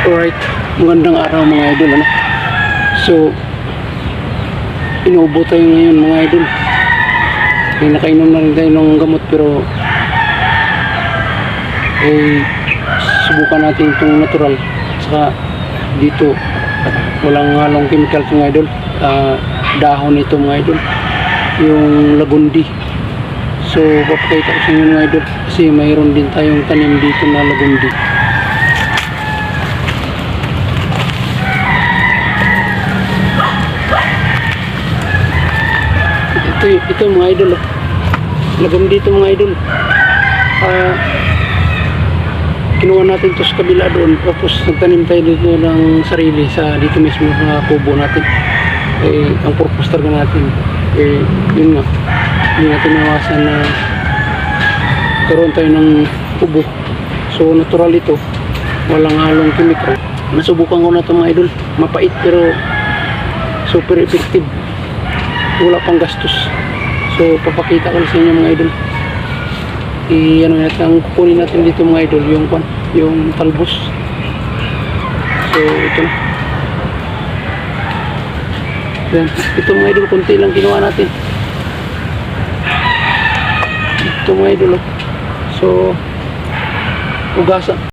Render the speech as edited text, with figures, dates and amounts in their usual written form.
Alright, magandang araw mga idol, ano? So, inuubo tayo ngayon mga idol. Nakainom na rin tayo ng gamot pero subukan natin itong natural. Saka dito, walang halong chemicals mga idol. Dahon ito mga idol, yung lagundi. So, papakita ko sa inyo mga idol kasi mayroon din tayong tanim dito na lagundi. Ito mga idol, lagundi dito mga idol. Kinuha natin ito sa kabila doon, tapos nagtanim tayo dito ng sarili sa dito mismo sa kubo natin. Ang purpose talaga natin yun nga, hindi natin nawasan na karoon tayo ng kubo. So natural ito, walang halong chemical. Nasubukan ko na ito mga idol, mapait pero super effective, wala pang gastos. So papakita ko sa inyo mga idol. Ano natin, ang kukunin natin dito mga idol, yung talbos. So ito na. Yan. Ito mga idol, konti lang ginawa natin. Ito mga idol. So, ugasan.